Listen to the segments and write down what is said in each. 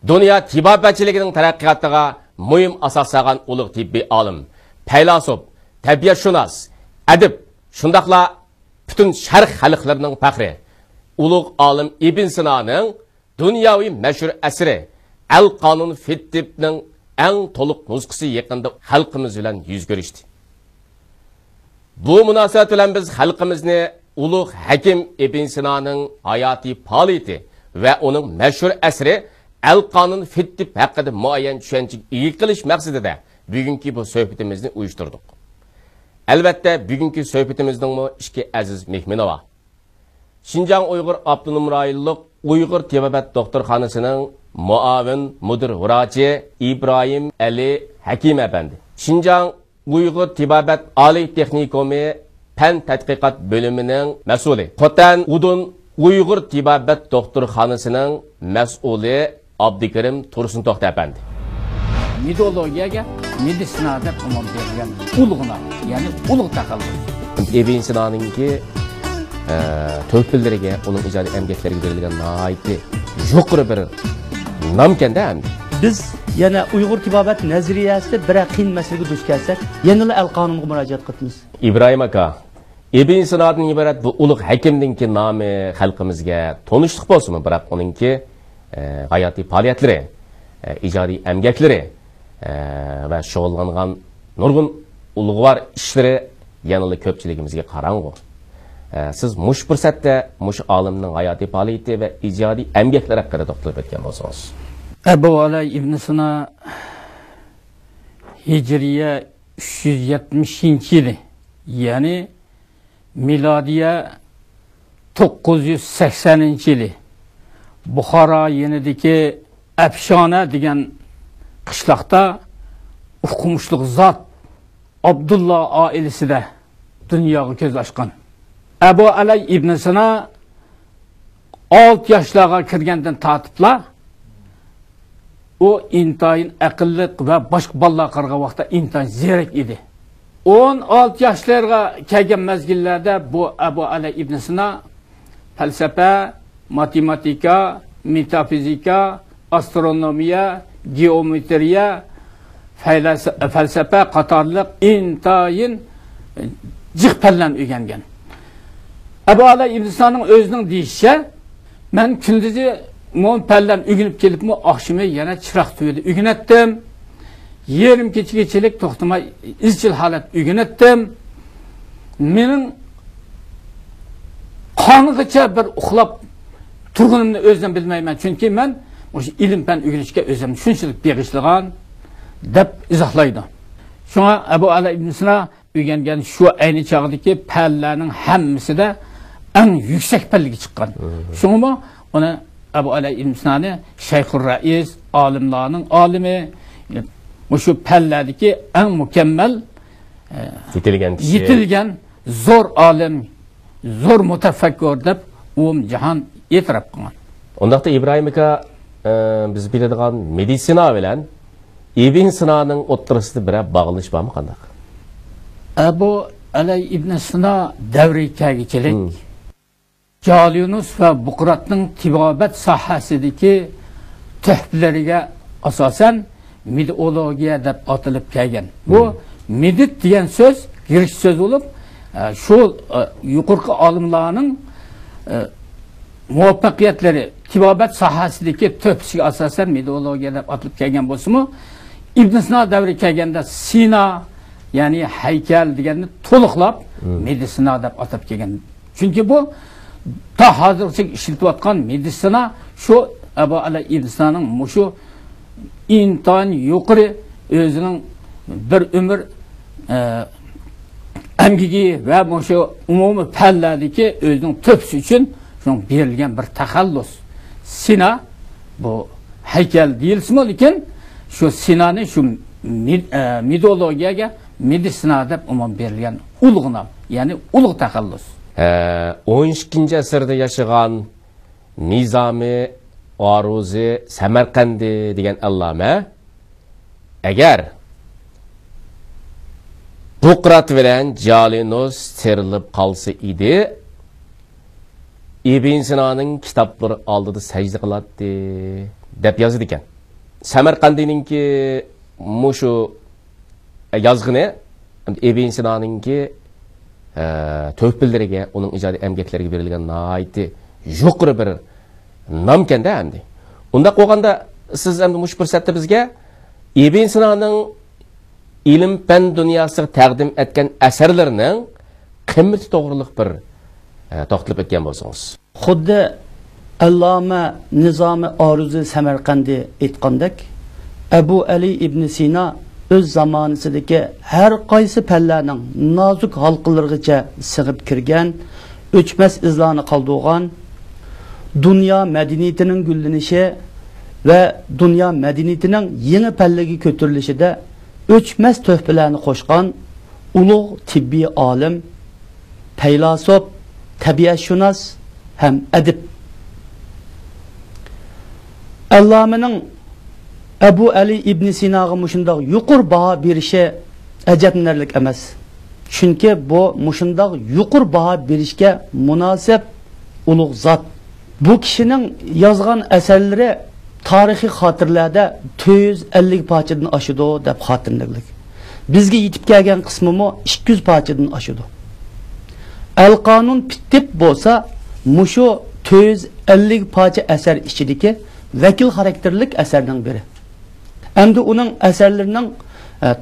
Dünya tibbiyotchiliginin taraqqiyotiga muhim asos solgan ulug' tibbiy olim, faylasuf, tabiatshunos, adib, shundaqla butun sharq xalqlarining faxri, ulug' olim Ibn Sinoning dunyoviy mashhur asri Al-Qonun fi Tibbning eng to'liq nusxasi yaqinda xalqimiz bilan yuz ko'rishdi. Bu munosabat bilan biz xalqimizni ulug' hakim Ibn Sinoning hayotiy faoliyati va uning mashhur asri Al-Qonun fi Tibb haqida muayyan tushunchaga ega qilish maqsadida bugungi bu suhbatimizni uyushtirdik. Albatta, bugungi suhbatimizning ikki aziz mehmoni bor. Şinjan Uyghur Abdunum rayonluq Uyghur Tibbiyot doktorxonasining muavin mudir vrachi İbrahim Ali Hakim efendi. Şinjan Uyghur Tibbiyot Oliy texnikumi Fen tadqiqot bölümünün mas'uli. Qo'tan Udun Uyghur Tibbiyot doktorxonasining mas'uli Abdikarim Tursuntoq efendi. Midologiyaga meditsinada umum berilgan ulug'na, ya'ni ulug' taxallus. Ibn Sinoninki töhfilleriga, onun ijodiy emgekleriga berilgan nihoyatda yuqori bir nomkanda endi. Biz yana Uyg'ur tibbiyot nazariyasida bir qiyin masalaga duch kelsak, yana Al-Qonunga murojaat qilamiz. İbrahim aka, Ibn Sinodan iborat bu ulug' hakimninki nomi xalqimizga tanishlik bo'lsinmi, biroq uningki hayotiy faoliyatlari, ijodiy emgeklari va shug'ullangan nurg'un ulug'vor ishlari yanada ko'pchiligimizga qarang'u. Siz mush fursatda mush olimning hayotiy faoliyati va ijodiy emgeklari haqida to'xtalib o'tgan bo'lsangiz. Abu Ali Ibn Sino Hijriya 370-yili, ya'ni milodiya 980-yili Buxoro yenidagi Afshona degan qishloqda o'qimishliq zot Abdullah oilasida dunyoga ko'z ochgan. Abu Ali Ibn Sino 6 yoshlarga kirgandan tortibla o intayin aqlli va boshqa bolalar qaragan vaqtda intayin zerak edi. 16 yoshlarga kelgan mezgillarda bu Abu Ali Ibn Sino falsafa, matematika, metafizika, astronomiya, geometriya, falsafa qatorliq intayin jiqpallan o'rgangan. Abu Ali Ibn Sinoning o'zining deyishicha, men kunduzi mon pallan o'ginib kelibmi, oqshimi yana chiroq tuydi o'ginatdim. Yerim kechgachilik to'xtamay izchil holat o'ginatdim. Mening qonigacha bir uxlab turganimni o'zim bilmayman, chunki men o'sha ilm fan o'rganishga o'zim shunchalik beg'ishlagan deb izohlaydi. Shunga Abu Ali Ibn Sino o'rgangan shu ayni chog'dagi pallarning hammasida eng yuksak pallaga chiqqan. Shunga uni Abu Ali Ibn Sinoni Shayxur Rais, olimlarning olimi, shu palladagi eng mukammal yetilgan zo'r olim, zo'r mutafakkir deb jahon e'tirof qilgan. Ondaqda İbrahim aka biz biladigan meditsina bilan Ibn Sinoning o'ttirisida bir bog'lanish bormi qanday? Abu Ali Ibn Sino davri kagichilik Jaliyunus va Buqratning tibbiyot sohasidagi tuhflariga asosan midologiya deb atalib kelgan. Bu medit degan so'z girish so'z bo'lib, shu yuqorqi olimlarning muvaffaqiyatlari tibbiyot sohasidagi tuhfasiga asosan midologiya deb atalib kelgan bo'lsa-mu, Ibn Sino davri kelganda Sino, ya'ni haykal deganni to'liqlab meditsina deb atab kelgan. Chunki bu ta hozircha ishlatilayotgan meditsina shu Abu Ali Ibn Sinoning mushu intan yuqori o'zining bir umr amgigi va mushu umumiy fanlardagi o'zining to'psi uchun shun berilgan bir taxallus. Sino bu haykal deyilsa-mu, lekin shu Sinoni shu midologiyaga meditsina deb umum berilgan ulug' nom, ya'ni ulug' taxallus. 12-asrda yashagan Nizami Aruzi Samarqandi degan allama agar Buqrat bilan Jaliyunus terilib qolsa edi, Ibn Sinoning kitoblari oldida sajda qiladi deb yozdi ekan. Samarqandninki mushu yazg'ini Ibn Sinoninki töhfilleriga, onun ijodiy emgekleriga berilgan naiti yuqori bir namkanda endi. Unda qo'yganda siz endi mush fursatda bizga Ibn Sinoning ilm fan dunyosiga taqdim etgan asarlarining qimmati to'g'riliq bir to'xtalib o'tgan bo'lsangiz. Xuddi Alloma Nizomi Aruzi Samarqandi aytgandek, Abu Ali ibn Sino o'z zamonasidagi har qaysi pallarning nozik halqalarigacha sig'ib kirgan, o'chmas izlarni qoldirgan, dunyo madaniyatining gullanishi va dunyo madaniyatining yangi pallaga ko'tarilishida o'chmas tuhfalarni qo'shgan ulug' tibbiy olim, faylasuf, tabiatshunos ham adib. Allomaning Abu Ali ibn Sinoga mushundoq yuqur baho berishi ajablanarlik emas. Chunki bu mushundoq yuqur baho berishga munosib ulug' zot. Bu kishining yozgan asarlari tarixiy xotirlarda 450 parchadan oshidi deb xotirlanadi. Bizga yetib kelgan qismimi 200 parchadan oshidi. Al-Qonun bitib bo'lsa, mushu 450 parcha asar ichidagi vakil xarakterlik asarning biri. Endi uning asarlarining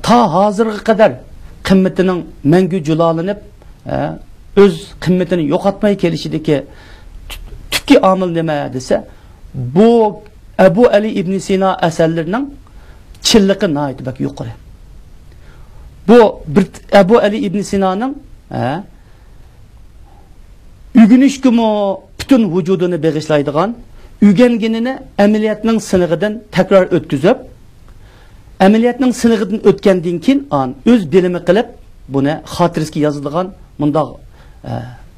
ta hozirga qadar qimmatining mangu julolanib, o'z qimmatini yo'qotmay kelishidagi tukki omil nima desa, bu Abu Ali ibn Sino asarlarining chilligi nihoyat bak yuqori. Bu Abu Ali ibn Sinoning ügünüşkümü bütün vücudunu bağışlaydıgan, ügenginini ameliyatının sınıgıdan tekrar ötküzüp, ameliyatının sınıgıdan ötkendin kin an öz bilimi kılıp, bunu hatırıski yazıldıgan, bunda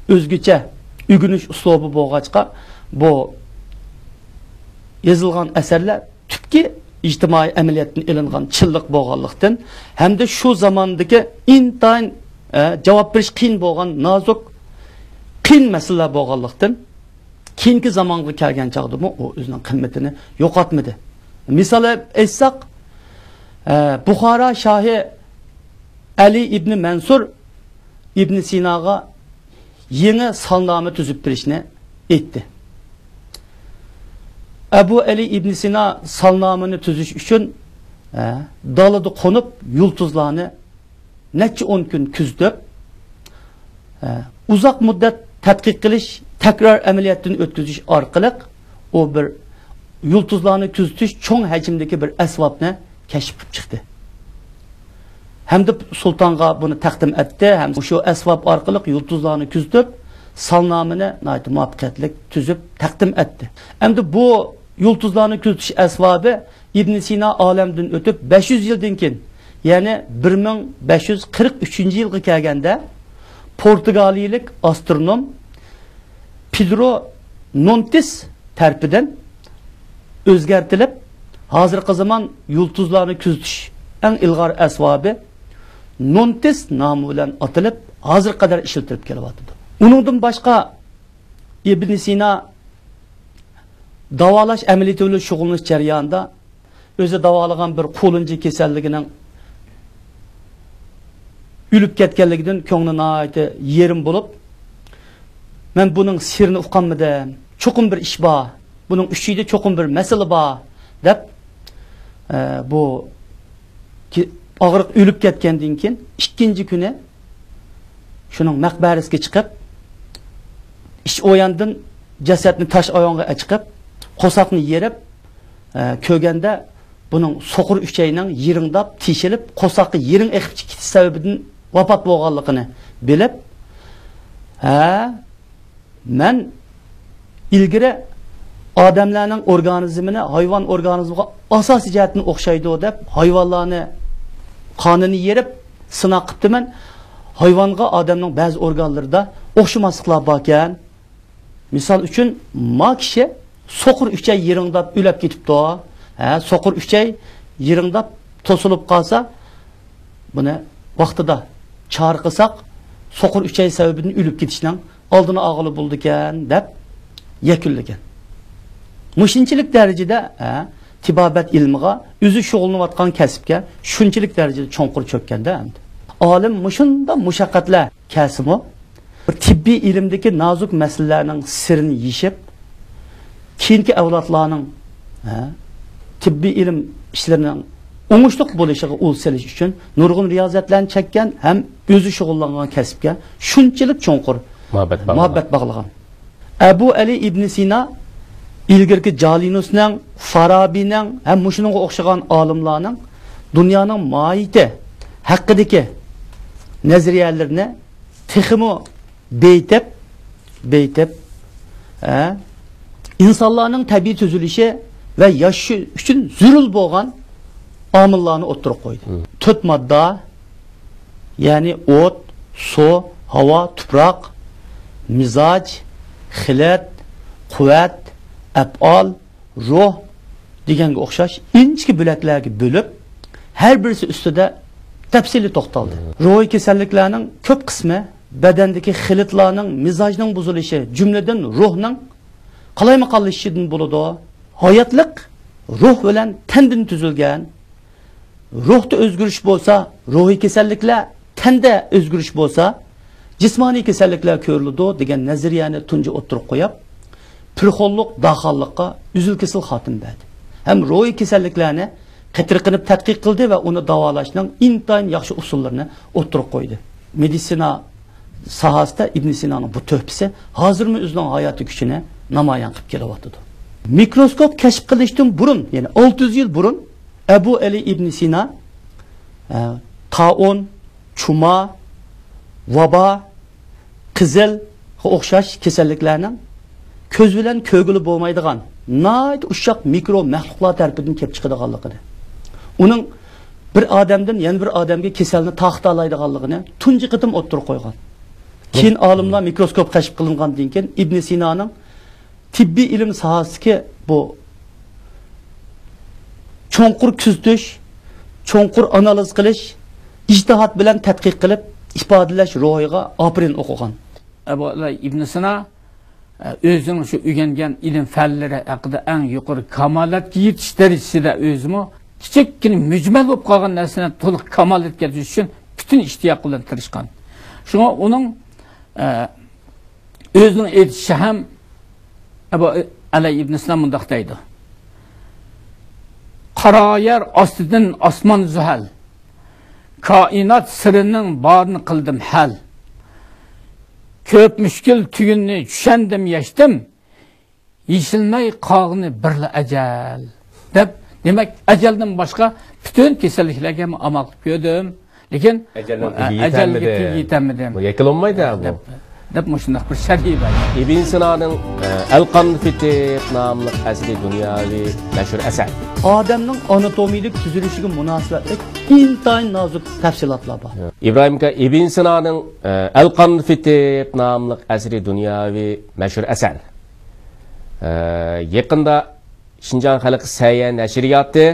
özgüçe ügünüş uslubu boğaçka, bu yazılgan eserler tüpki ictimai ameliyatın ilingan çıllık boğallıktan, hem de şu zamandaki intayin cevap veriş qiyin boğan nazuk, qiyin meseleler boğallıktan, keyingi zamanga kelgan chaqdimi o o'zining qimmatini yo'qotmadi. Misol aytsak, Buxoro shohi Ali ibn Mansur ibn Sinoga yangi salnoma tuzib berishni aytdi. Abu Ali ibn Sino salnomani tuzish uchun dalada qo'nib yulduzlarni necha 10 kun kuzatib, uzoq muddat tadqiq qilish, tekrar ameliyatını ötküzüş arkalık o bir yulduzlarını küzütüş çoğun hacimdeki bir esvabını keşfip çıktı. Hem de sultanga bunu takdim etti, hem şu esvab arkalık yulduzlarını küzütüp salnamını muvaffakiyetli tüzüp takdim etti. Hem de bu yulduzlarını küzütüş esvabı İbn Sina alemden ötüp 500 yıldan keyin, yani 1543 yılga kelganda Portugaliyalik astronom Pedro Nontis terpiden özgertilip, hazırki zaman yulduzlarını küzütüş en ilgar esvabı Nontis namı bilen atılıp, hazır kadar işletilip geliyordu. Onundan başka İbn Sina davalaş ameliyatıyla şug'ullanish jarayonida o'zi davalagan bir qo'linji kasalligining ülüp ketganligidan ko'ngli nihoyatda yerim bo'lib, men buning sirrini uqqanmidim, cho'qim bir ish bor, buning uchida cho'qim bir masala bor deb bu og'riq o'lib ketgandan keyin ikkinchi kuni shuning maqbarasiga chiqib, ish o'yandan jasadni tash oyonga chiqib, qo'saqni yerib, ko'rganda buning so'qir uchayning yiringdab teshilib, qo'saqi yiring eqib ketish sababidan vafot bo'lganligini bilib, men ilgari odamlarning organizmini hayvon organizmiga asosiy jihatdan o'xshaydi deb hayvonlarni qonini yerib sinaq qilibman. Hayvonga odamning ba'zi organlarida o'xshamasliklar bor ekan. Misol uchun ma kishi so'qir uchay yiringdab o'lib ketibdi. So'qir uchay yiringdab to'silib qolsa, buni vaqtida chor qilsak, so'qir uchay sababidan o'lib ketishning oldini og'ilib bo'ldi ekan deb yakunlagan. Mushinchilik darajada tibobat ilmiga, o'zi shug'ullanayotgan kasbga shunchalik darajada cho'nqur cho'kkanda endi. Olim mushunda mushaqqatlar kasimi bir tibbiy ilmdagi nozik masalalarning sirini yishib, keyingi avlodlarning tibbiy ilm ishlarining o'ngishli bo'lishiga ul selish uchun nurg'un riyozatlarni chekkan ham o'zi shug'ullangan kasbga shunchalik cho'nqur muhabbat bog'lagan. Abu Ali ibn Sina ilgirki Jalinusning, Farabining ham mushunga o'xshagan olimlarning dunyoning mohiyati haqidagi nazariyalarini texmo beytib insonlarning tabiiy tuzilishi va yashashi uchun zarur bo'lgan omillarni o'tirib qo'ydi. 4 modda, ya'ni o't, suv, havo, tuproq, mizoj, xilat, quvvat, af'ol, ruh deganga o'xshash inchki bo'laklarga bo'lib, har birisi ustida tafsili to'xtaldi. Ruhiy kasalliklarning ko'p qismi badandagi xilatlarning, mizojning buzilishi, jumladan ruhning qalayma-qallishidan bo'ladi. Hayotlik ruh bilan tandan tuzilgan. Ruhda o'zgarish bo'lsa, ruhiy kasalliklar, tanda o'zgarish bo'lsa, jismoniy kasalliklar ko'riladi degan nazariyani tunji o'tirib qo'yib, pirxonlik, daxallikqa uzil-kesil xotim berdi. Ham ruhiy kasalliklarni qatirqinib tadqiq qildi va uni davolashning intayin yaxshi usullarini o'tirib qo'ydi. Meditsina sohasida Ibn Sinoning bu to'pisi hozirmi o'zining hayoti kuchini namoyon qilib kelyapti. Mikroskop kashf qilishdan burun, ya'ni 600 yil burun Abu Ali ibn Sina taun, chuma, vaba, qizil o'xshash kasalliklarning ko'z bilan ko'gili bo'lmaydigan, nayt ushaq mikro mahluqlar tarafidan kelib chiqadiganligini. Uning bir odamdan yana bir odamga kasalni taxta oladiganligini tunji qitim o'ttirib qo'ygan. Keyin olimlar mikroskop kashf qilingandan keyin Ibn Sinoning tibbiy ilm sohasiga bu cho'nqur kuzatish, cho'nqur analiz qilish, ijtihod bilan tadqiq qilib ifodalash ruhiga opirin o'qigan. Abu Ali ibn Sina o'zining shu o'rgangan ilm fanlari haqida eng yuqori kamolatga yetish darajasida o'zimi kichikkina mujmal bo'lib qolgan narsani to'liq kamolatga yetish uchun butun ishtiyoq bilan tirishgan. Shunga uning o'zining aytishi ham Abu Ali ibn Sina mundaq deydi. Qaro yer ostidan osmon zuhal. Koinot sirining borini qildim hal. Ko'p mushkil tugunni tushandim, yashdim. Yeshilmay qog'ni birla ajal. Deb, demak, ajaldan boshqa butun kasalliklarga amal qilib ko'rdim, lekin ajalga yetamadim. Bu yakilolmaydi bu. Deb mushunday bir sharhi bor. Ibn Sinoning Al-Qanun fi Tibb nomli asli dunyoviy mashhur asar. Odamning anatomiyalik tuzilishiga munosabatli intayin nozik tafsilotlar bor. İbrahim aka Ibn Sinoning Al-Qanun fi Tibb nomli asli dunyoviy mashhur asar. Yaqinda Şinjan Xalq Sayya nashriyoti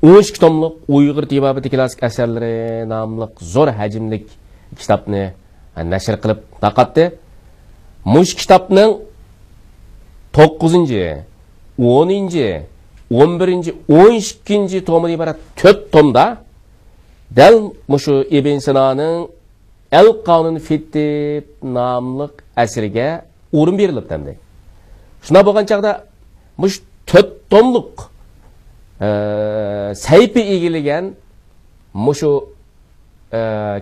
12 tomlik Uyg'ur tibobati klassik asarlari nomli zo'r hajmlik kitobni nashr qilib taqatdi. Mush kitobning 9-chi, 10-chi, 11-chi, 12-chi tomini iborat 4 tomda dal mushu Ibn Sinoning Al-Qanun fi Tibb nomli asriga o'rin berilibdi. Shuna bo'lgan chaqda mush 4 tomlik sayfi egilagan mushu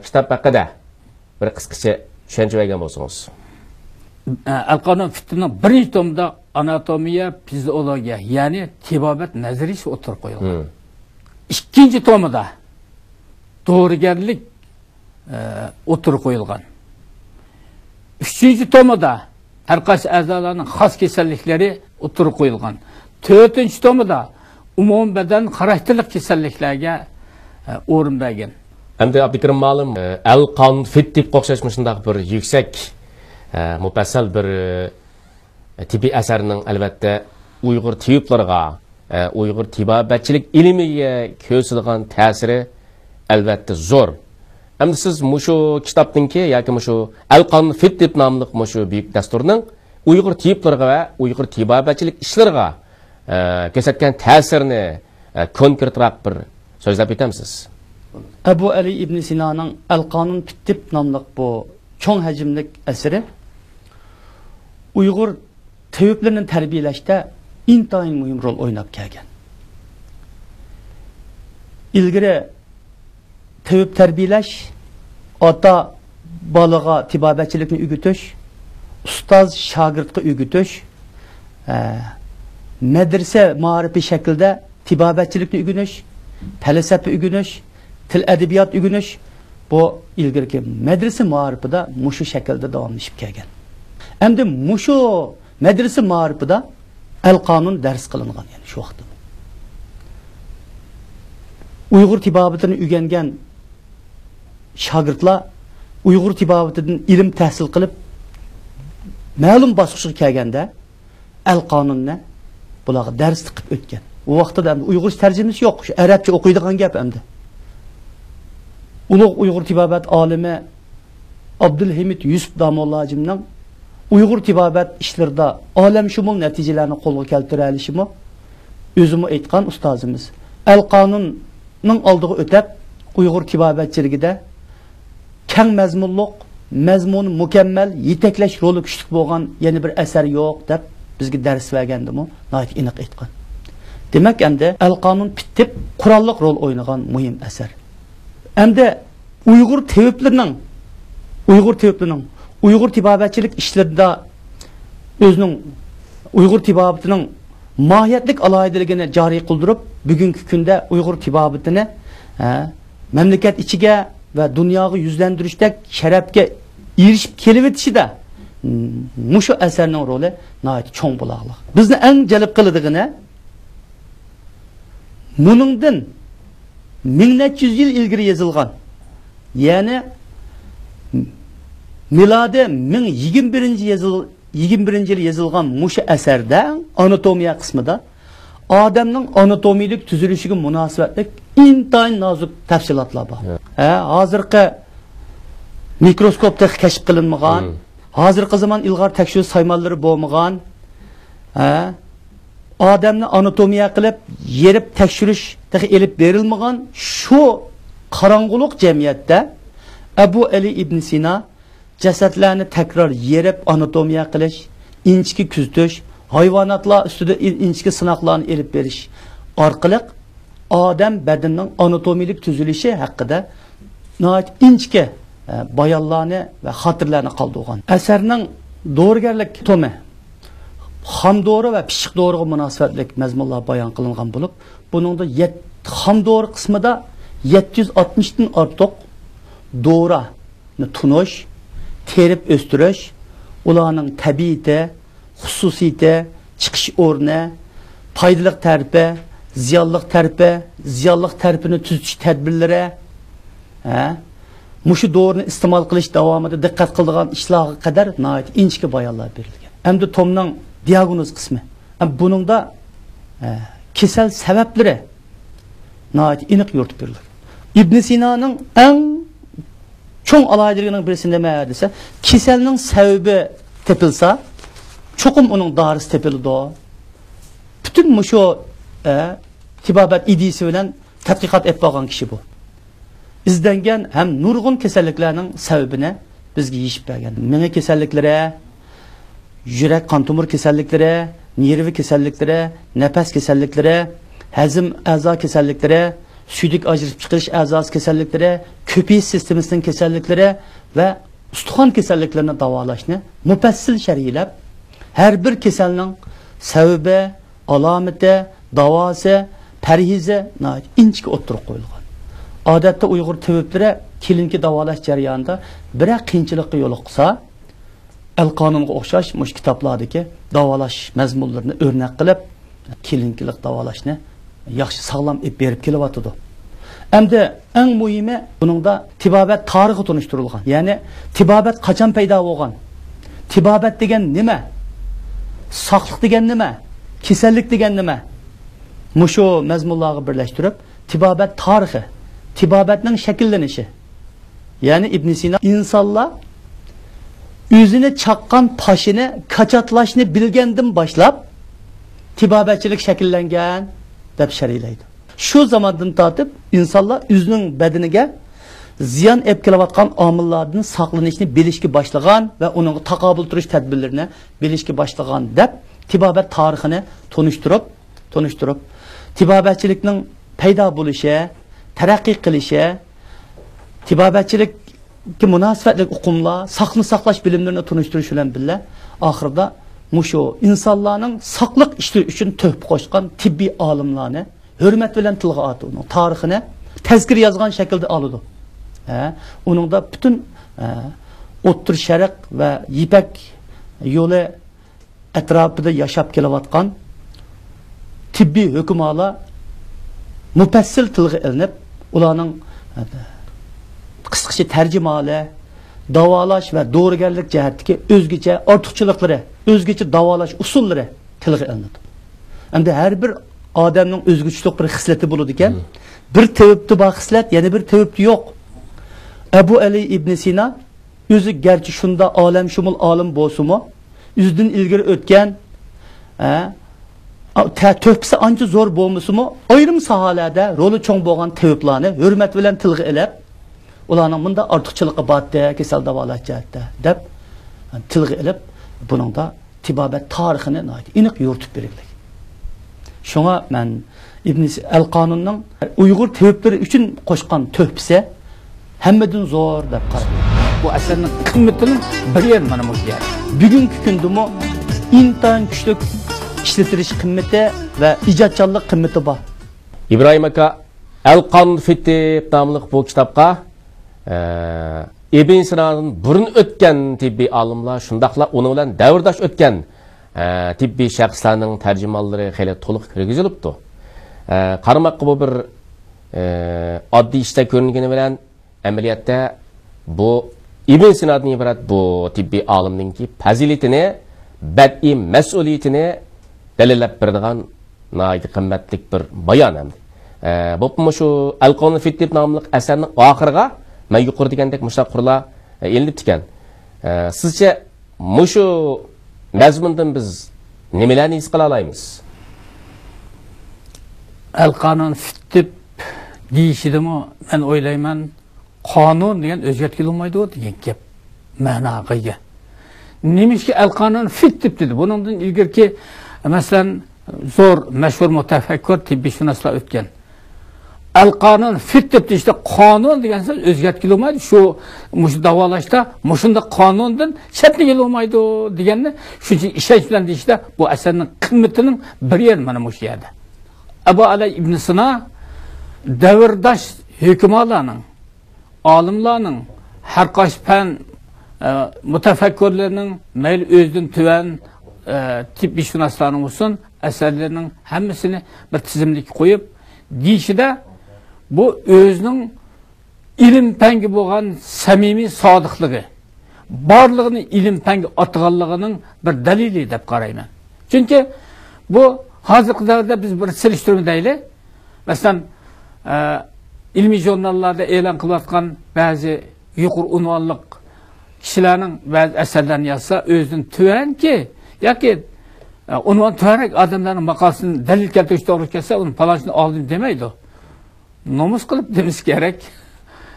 kitob haqida bir qisqacha tushuncha bergan bo'lsangiz. Al-Qanun fi Tibbning birinchi tomida anatomiya, fiziologiya, ya'ni tibobat nazariyasi o'tirib qo'yilgan. Ikkinchi tomida dorigarlik o'tirib qo'yilgan. Uchinchi tomida har qaysi a'zolarning xos kasalliklari o'tirib qo'yilgan. To'rtinchi tomida umumiy badan xarakterlik kasalliklarga o'rin bergan. Endi Abdikrim ma'lum Al-Qanun fi Tibb o'xshashmi shunday bir yuksak mufassal bir tibbiy asarning albatta Uyg'ur tibblarga, Uyg'ur tibobatchilik ilmiga ko'rsatilgan ta'siri albatta zo'r. Endi siz mushu kitobninki yoki mushu Al-Qanun fi Tibb nomli mushu buyuk dasturning Uyg'ur tibblarga va Uyg'ur tibobatchilik ishlariga ko'rsatgan ta'sirini konkretroq bir so'zlab o'tamsiz? Abu Ali ibn Sinoning Al-Qonun Pittib nomli bu cho'ng hajmlik asari Uyg'ur teviblarini tarbiyalashda intayin muhim rol o'ynab kelgan. Ilgari tevib tarbiyalash, ota bolaga tibobatchilikni o'rgatish, ustoz shogirdga o'rgatish, madrasa ma'rifi shaklda tibobatchilikni o'rganish, falsafa o'rganish, til adabiyot o'rganish bu ilgirki madrasa ma'rifida mushu shaklda davomlashib kelgan. Endi mushu madrasa ma'rifida al-qonun dars qilingan, ya'ni shu vaqtda. Uyg'ur tibobatini o'rgangan shogirdlar Uyg'ur tibobatidan ilm tahsil qilib ma'lum bosqichga kelganda al-qonunni bularga dars qilib o'tgan. U vaqtda Uyg'ur tarjimasi yo'q, shu arabcha o'qiydigan gap endi. Ulug' Uyg'ur tibobat olimi Abdulhamid Yusuf Damollajimning Uyg'ur tibobat ishlarida olamshumul natijalarni qo'lga keltira olishimi o'zimi aytgan ustozimiz. Al-qonunning oldiga o'tib Uyg'ur tibobatchiligida keng mazmunliq, mazmuni mukammal, yetaklash roli kuchli bo'lgan yana bir asar yo'q deb bizga dars bergandimi? Nayt aniq aytgan. Demak, endi Al-Qonun Pittib qurolliq rol o'ynagan muhim asar. Endi Uyg'ur teviblarning Uyg'ur tibobatchilik ishlarida o'zining Uyg'ur tibobatining mohiyatlik alohidaligini joriy qildirib, bugungi kunda Uyg'ur tibobatini mamlakat ichiga va dunyoga yuzlantirishda sharafga erishib kelib o'tishida mushu asarning roli nihoyat cho'ng bo'ladi. Bizni eng jalb qiladigan buningdan 1400 yil ilgari yozilgan, ya'ni milodi 1021 yil yozilgan mushu asarda anatomiya qismida odamning anatomiyalik tuzilishiga munosabatlik intayin nozik tafsilotlar bor. Hozirgi mikroskopda kashf qilinmagan, hozirgi zamon ilg'or tekshirish saymonlari bo'lmagan, odamni anatomiya qilib, yerib tekshirish elib berilmagan shu qorong'ulik jamiyatda Abu Ali ibn Sino jasadlarni takror yerib anatomiya qilish, inchki kuzatish, hayvonotlar ustida inchki sinoqlarni elib berish orqali odam badanining anatomiyalik tuzilishi haqida nihoyat inchki bayonlarni va xotirlarni qoldirgan. Asarning dorigarlik tomi xom dori va pishiq doriga munosabatlik mazmunlar bayon qilingan bo'lib, buningda xom dori qismida 760 dan ortiq dorani tunish, terib o'stirish, ularning tabiati, xususiyati, chiqish o'rni, foydali tarafi, ziyonli tarafini tuzitish tadbirlari, mushu dorini iste'mol qilish davomida diqqat qiladigan ishlarga qadar nihoyat inchki bayonlar berilgan. Endi tomning diagnoz qismi. Buningda kasal sabablari nihoyat aniq yo'ritib berilgan. Ibn Sinoning eng cho'ng alohidaligining birisi nima desa, kasalning sababi tepilsa, cho'qim uning dorisi tepiladi. Butun mushu tibobat idisi bilan tadqiqot etib bo'lgan kishi bu. Izlangan ham nurg'un kasalliklarning sababini bizga yechib bergan. Menga kasalliklari, yurak qon tomir kasalliklari, nervi kasalliklari, nafas kasalliklari, hazm a'zo kasalliklari, suydik ajrib chiqarish a'zosi kasalliklari, ko'pish sistemasining kasalliklari va ustixon kasalliklarini davolashni mufassil sharhlab, har bir kasalning sababi, alomati, davosi, parhezi inchga o'ttirib qo'yilgan. Odatda Uyg'ur tabiblari kelinki davolash jarayonida bir qiyinchilikqa yo'liqsa, Al-Qonunga o'xshash mush kitoblardagi davolash mazmunlarini o'rnak qilib, kelinkilik davolashni yaxshi sog'lom berib kelyotdi. Endi eng muhimi buningda tibobat tarixi tunishtirilgan. Ya'ni tibobat qachon paydo bo'lgan? Tibobat degan nima? Sog'liq degan nima? Kasallik degan nima? Mushu mazmunlarga birlashtirib, tibobat tarixi, tibobatning shakllanishi. Ya'ni Ibn Sino insonlar o'zini chaqqan toshini kachatlashni bilgandan boshlab tibobatchilik shakllangan deb sharhlaydi. Shu zamandan tortib insonlar o'zining badaniga ziyon olib kelayotgan omillardan saqlanishni bilishga boshlagan va uning taqobil turish tadbirlarini bilishga boshlagan deb tibobat tarixini tunishtirib tibobatchilikning paydo bo'lishi, taraqqiy qilishi, tibobatchilikka munosabatli uqumlar, saqni saqlash bilimlarini tunishtirish bilan birga oxirida mushu insonlarning saqliq ishlari uchun tuhfa qo'shgan tibbiy olimlarni hurmat bilan tilga oldi, uning tarixini tazkir yozgan shaklda oladi. Uningda butun O'ttir Sharq va Yipak yo'li atrofida yashab kelayotgan tibbiy hukmlar mufassil tilga ilinib, ularning qisqacha tarjimali, davolash va dorigarlik jihatdagi o'zgacha ortiqchiliklari, o'zgacha davolash usullari tilga ilinadi. Endi har bir odamning o'zgachilik bir xislati bo'ladi ekan. Bir tavibti bor xislat, yana bir tavibti yo'q. Abu Ali ibn Sina o'zi garchi shunda olam shumul olim bo'lsa-mu, o'zidan ilgari o'tgan tuhfasi ancha zo'r bo'lmasa-mu, ayrim sohalarda roli cho'ng bo'lgan taviblarni hurmat bilan tilga ilib, ularning bunda ortiqchiligi borda, kasal davolash jihatda deb tilga ilib, buningda tibobat tarixini aniq yo'ritib bergan. Shunga men Ibn al-Qonunning Uyg'ur tabiblari uchun qo'shgan tuhfasi hammadan zo'r deb qarayman. Bu asarning qimmatini bir mana bu yer. Bugungi kundami intan kuchli ishlatilish qimmati va ijodkorlik qimmati bor. İbrahim aka Al-Qonun Fitti nomli bu kitobga Ibn Sina'nın burun o'tgan tibbiy olimlar, shundaqla uning bilan davrdosh o'tgan tibbiy shaxslarning tarjimonlari xeyli to'liq kirgizilibdi. Qaramoqqa bu bir oddiy ishda ko'ringani bilan amaliyotda bu Ibn Sina'dan iborat bu tibbiy olimningki fazilatini, bəd'i mas'uliyatini dalillab beradigan nihoyat qimmatli bir bayon hamdi. Bu shu Al-Qonun Fitti nomli asarning oxiriga men yuqori degandek mushaqurlar elinib ekan. Sizcha mushu mazmundan biz nimalarni his qila olamiz? Al-Qonun Fitti deyishidimi, men o'ylayman, qonun degan o'zgartirilmaydi degan gap ma'noga ega. Nimishki Al-Qonun Fitti dedi. Buningdan ilgirki masalan zo'r mashhur mutafakkur tibbiyshunaslar o'tgan. Al-Qonun Fitti işte qonun degan so'z o'zgartirilmaydi. Shu davolashda mushunda qonundan chetlanilmaydi deganni shuncha ishonch bilan deyishda bu asarning qimmatining bir yer mana shu yerda. Abu Ali ibn Sina davrdosh hukmlarning, olimlarning, har qaysi fan mutafakkirlarning mayli o'zidan tuvan tibbiyshunaslarning bo'lsin, asarlarning hammasini bir tizimlik qo'yib deyishida bu o'zining ilm fangi bo'lgan samimiy sodiqligi, borlig'ini ilm fangi otganligining bir dalili deb qarayman. Chunki bu hozirgi davrda biz bir selishtirma deylik. Masalan, ilmiy jurnallarda e'lon qilayotgan ba'zi yuqori unvonli kishilarning ba'zi asarlarini yozsa, o'zidan tuvanki yoki unvon tuvarak odamlarning maqolasini dalil keltirishga to'g'ri kelsa, uni falonchini oldim demaydi. Nomus qilib demiz kerak.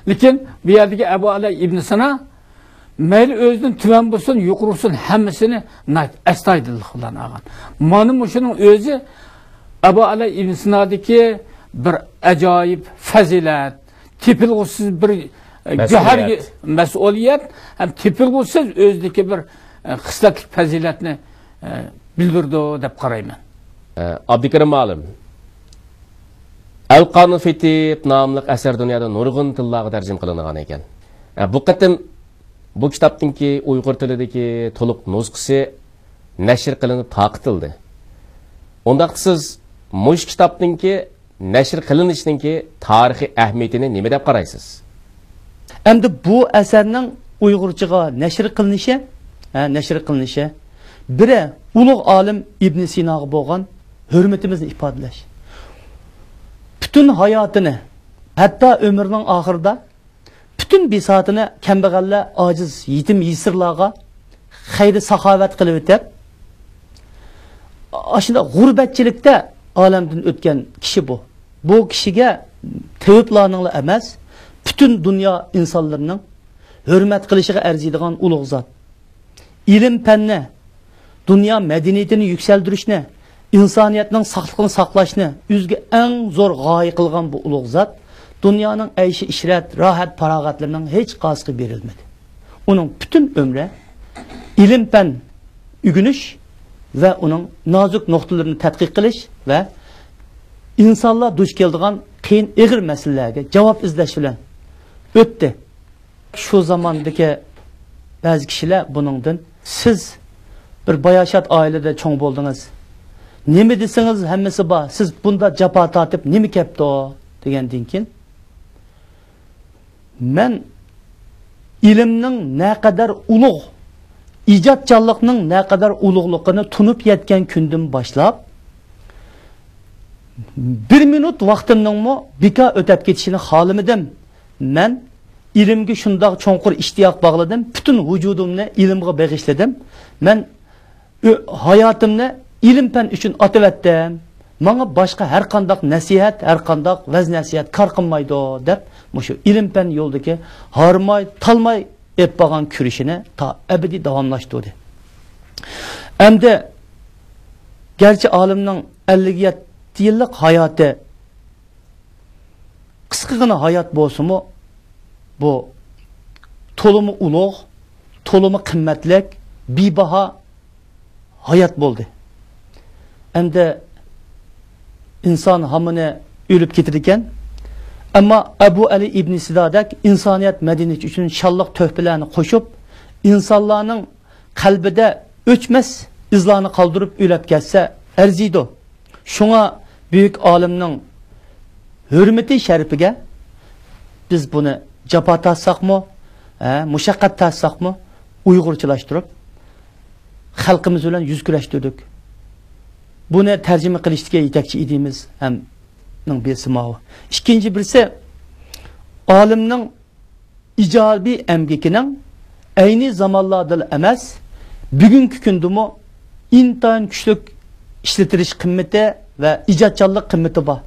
Lekin bu yerdagi Abu Ali ibn Sina mayli o'zidan tuvan bo'lsin, yuqori bo'lsin, hammasini astoydillik bilan olgan. Mana shuning o'zi Abu Ali ibn Sina'dagi bir ajoyib fazilat, tepilg'usiz bir johar mas'uliyat, ham tepilg'usiz o'zidagi bir xislatli fazilatni bildirdi deb qarayman. Abdukarim olim Al-Qonun Fitti nomli asar dunyoda nurg'un tillarga tarjima qilingan ekan. Bu qatim bu kitobningki Uyg'ur tilidagi to'liq nusxasi nashr qilinib taqtildi. Undaq siz mush kitobningki nashr qilinishningki tarixiy ahamiyatini nima deb qaraysiz? Endi bu asarning Uyg'urchaga nashr qilinishi biri ulug' olim Ibn Sinoga bo'lgan hurmatimizni ifodalash. Bütün hayatını, hatta ömrünün ahırda, bütün bisatını kembag'allar, ojiz, yetim, yesirlarga xayri saxovat qilib o'tib, ashunda g'urbatchilikda olamdan o'tgan kishi bu. bu kishiga teviblarning emas, butun dunyo insonlarining hurmat qilishiga arziydigan ulug' zot. Ilm fanni, dunyo madaniyatini yuksaltirishni, insoniyatning saqligini saqlashni o'ziga eng zo'r g'oya qilgan bu ulug' zot dunyoning ayshi ishrat, rohat, farog'atlarining hech qaysiga berilmadi. Uning butun umri ilm fan o'rganish va uning nozik nuqtalarini tadqiq qilish va insonlar duch keladigan qiyin og'ir masalalarga javob izlash bilan o'tdi. Shu zamondagi ba'zi kishilar buningdan siz bir bayashat oilada cho'ng bo'ldingiz. Nima desangiz hammasi bor. Siz bunda jafo tortib nima kepti degandan keyin men ilmning naqadar ulug', ijodchanlikning naqadar ulug'ligini tunib yetgan kundan boshlab 1 minut vaqtimning bika o'tib ketishini xohlamadim. Men ilmga shundoq cho'nqur ishtiyoq bog'ladim, butun vujudimni ilmga bag'ishladim. Men hayotimni ilm fan uchun atavatdim. Menga boshqa har qanday nasihat, har qanday vaz nasihat kor qilmaydi deb, shu ilm fan yo'ldagi harmay, talmay ep bo'lgan kurishini ta abadiy davomlashtirdi. Endi garchi olimning 57 yillik hayoti qisqagina hayot bo'lsa-mu, bu to'limi ulug', to'limi qimmatlik, bebaho hayot bo'ldi. Endi inson hamını o'lib ketar ekan, ammo Abu Ali ibn Sidodak insoniyat madaniyati uchun shalloq tuhfalarni qo'shib, insonlarning qalbida o'chmas izlarni qoldirib o'lib ketsa arziydi. Shunga büyük olimning hurmati sharifiga biz buni jafo tassaqmi, mushaqqat tassaqmi uyg'urchalashtirib xalqimiz bilan yuz kurashtirdik. Buni tarjima qilishga yetakchi edimiz hamning besimovi. Ikkinchi birisi olimning ijobiy emgekining ayni zamonlarda emas, bugungi kundami intayin kuchli ishlatirish qimmati va ijodchanlik qimmati bor.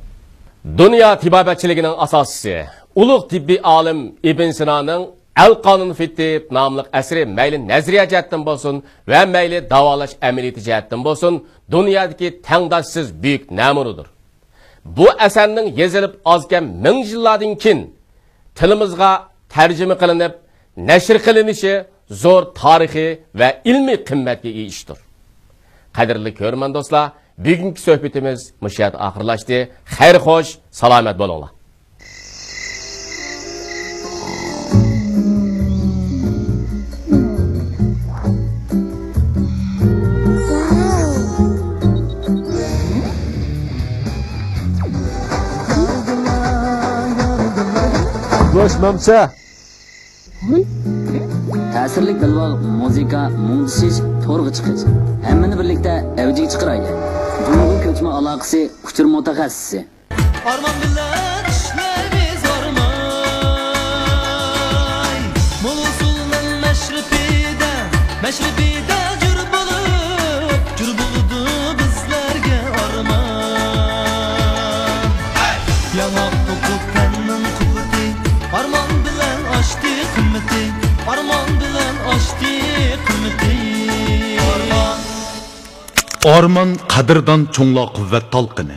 Dünya tibbiyotchiligining asoschisi, ulug' tibbiy olim Ibn Sinoning Al-Qonun fi Tibb nomli asri mayli nazariya jihatdan bo'lsin va mayli davolash amaliyoti jihatdan bo'lsin, dunyodagi tengdoshsiz buyuk namunadir. Bu asarning yozilib ozgan ming yillardan keyin tilimizga tarjima qilinib, nashr qilinishi zo'r tarixiy va ilmiy qimmatga ega ishdir. Qadrli ko'rman do'stlar, bugungi suhbatimiz mushayat oxirlashdi. Xayr xo'sh, salomat bo'linglar. Boşmamsa. Ta'sirlik dilval muzika, mungsiz, to'rg'i chiqish. Hammani birlikda avjiga chiqarayli. Dunyo ko'chma aloqasi uchur mutaxassisi. Arman bilan ishlarimiz ormay. Mo'sulning mashribida jur bo'ldi bizlarga arman. Yanoq to'qib tanning quvvati, arman bilan oshdi qimmati, arman bilan oshdi qimmati. Orman qadrdan cho'ngla quvvat talqini.